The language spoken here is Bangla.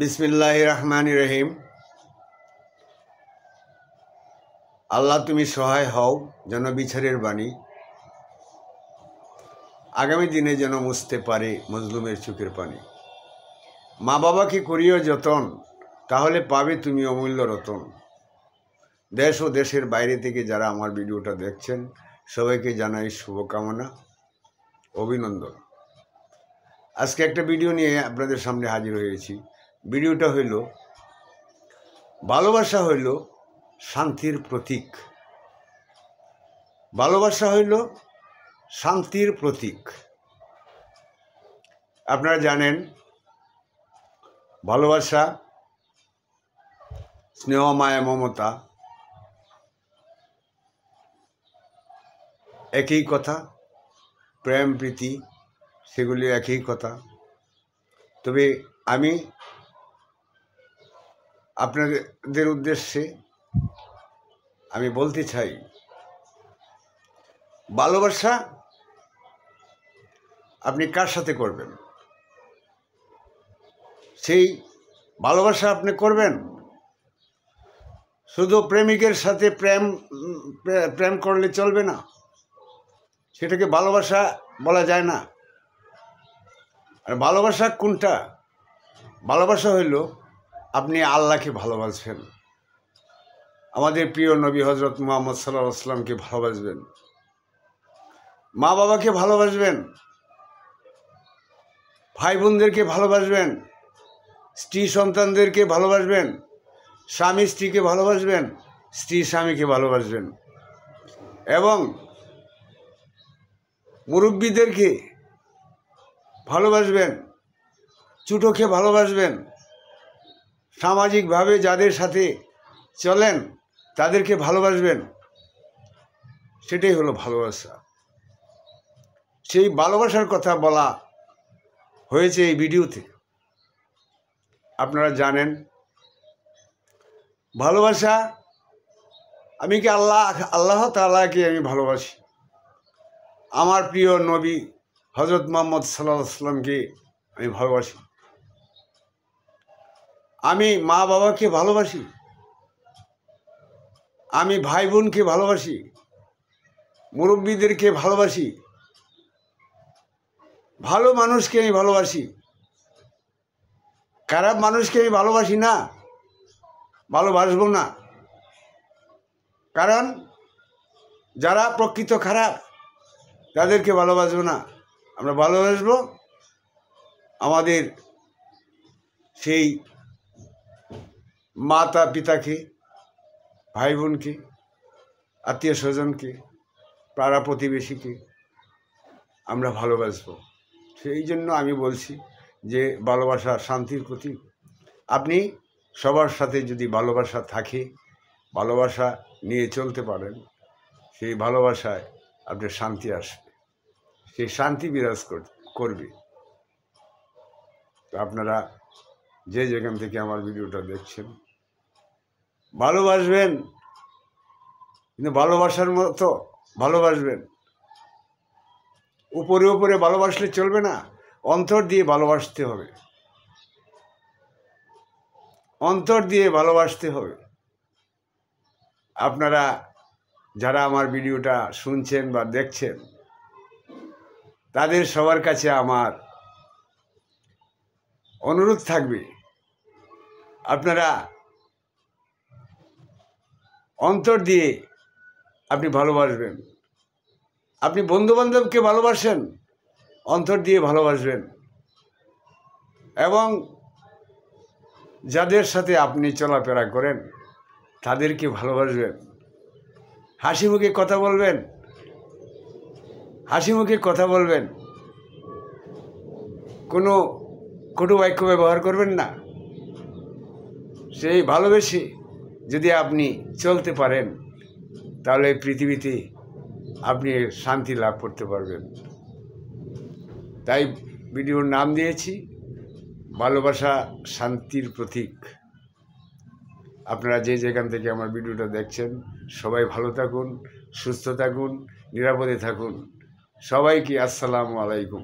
বিসমিল্লাহির রহমানির রহিম। আল্লাহ তুমি সহায় হও যেন বিচারের বাণী আগামী দিনে যেন মুছতে পারে মজলুমের চোখের পানি। মা বাবাকে করিও যতন, তাহলে পাবে তুমি অমূল্য রতন। দেশ ও দেশের বাইরে থেকে যারা আমার ভিডিওটা দেখছেন সবাইকে জানাই শুভকামনা, অভিনন্দন। আজকে একটা ভিডিও নিয়ে আপনাদের সামনে হাজির হয়েছি। ভিডিওটা হইল ভালোবাসা হইল শান্তির প্রতীক। ভালোবাসা হইল শান্তির প্রতীক। আপনারা জানেন ভালোবাসা, স্নেহ, মায়া, মমতা একই কথা, প্রেম প্রীতি সেগুলি একই কথা। তবে আমি আপনাদের উদ্দেশ্যে আমি বলতে চাই, ভালোবাসা আপনি কার সাথে করবেন, সেই ভালোবাসা আপনি করবেন। শুধু প্রেমিকের সাথে প্রেম করলে চলবে না, সেটাকে ভালোবাসা বলা যায় না। আর ভালোবাসা কোনটা? ভালোবাসা হইল আপনি আল্লাহকে ভালোবাসবেন, আমাদের প্রিয় নবী হজরত মুহাম্মদ সাল্লাল্লাহু আলাইহি ওয়াসাল্লামকে ভালোবাসবেন, মা বাবাকে ভালোবাসবেন, ভাই বোনদেরকে ভালোবাসবেন, স্ত্রী সন্তানদেরকে ভালোবাসবেন, স্বামী স্ত্রীকে ভালোবাসবেন, স্ত্রী স্বামীকে ভালোবাসবেন, এবং মুরব্বীদেরকে ভালোবাসবেন, ছোটকে ভালোবাসবেন, সামাজিকভাবে যাদের সাথে চলেন তাদেরকে ভালোবাসবেন। সেটাই হলো ভালোবাসা। সেই ভালোবাসার কথা বলা হয়েছে এই ভিডিওতে। আপনারা জানেন ভালোবাসা, আমি কি আল্লাহ তাআলাকে আমি ভালোবাসি, আমার প্রিয় নবী হজরত মুহাম্মদ সাল্লাল্লাহু আলাইহি ওয়াসাল্লামকে আমি ভালোবাসি, আমি মা বাবাকে ভালোবাসি, আমি ভাই বোনকে ভালোবাসি, মুরব্বীদেরকে ভালোবাসি, ভালো মানুষকে আমি ভালোবাসি, খারাপ মানুষকে আমি ভালোবাসি না, ভালোবাসবো না। কারণ যারা প্রকৃত খারাপ তাদেরকে ভালোবাসবো না। আমরা ভালোবাসবো আমাদের সেই মাতা পিতাকে, ভাই বোনকে, আত্মীয় স্বজনকে, পাড়া প্রতিবেশীকে আমরা ভালোবাসবো। সেই জন্য আমি বলছি যে ভালোবাসা শান্তির প্রতীক। আপনি সবার সাথে যদি ভালোবাসা থাকে, ভালোবাসা নিয়ে চলতে পারেন, সেই ভালোবাসায় আপনার শান্তি আসবে, সেই শান্তি বিরাজ করবে। তো আপনারা যে যেখান থেকে আমার ভিডিওটা দেখছেন ভালোবাসবেন, কিন্তু ভালোবাসার মতো ভালোবাসবেন। উপরে উপরে ভালোবাসলে চলবে না, অন্তর দিয়ে ভালোবাসতে হবে, অন্তর দিয়ে ভালোবাসতে হবে। আপনারা যারা আমার ভিডিওটা শুনছেন বা দেখছেন তাদের সবার কাছে আমার অনুরোধ থাকবে, আপনারা অন্তর দিয়ে আপনি ভালোবাসবেন। আপনি বন্ধুবান্ধবকে ভালোবাসেন, অন্তর দিয়ে ভালোবাসবেন, এবং যাদের সাথে আপনি চলাফেরা করেন তাদেরকে ভালোবাসবেন। হাসি মুখে কথা বলবেন, হাসি মুখে কথা বলবেন, কোনো কটু বাক্য ব্যবহার করবেন না। সেই ভালোবেসে যদি আপনি চলতে পারেন তাহলে পৃথিবীতে আপনি শান্তি লাভ করতে পারবেন। তাই ভিডিওর নাম দিয়েছি ভালোবাসা শান্তির প্রতীক। আপনারা যে যেখান থেকে আমার ভিডিওটা দেখছেন সবাই ভালো থাকুন, সুস্থ থাকুন, নিরাপদে থাকুন। সবাইকে আসসালামু আলাইকুম।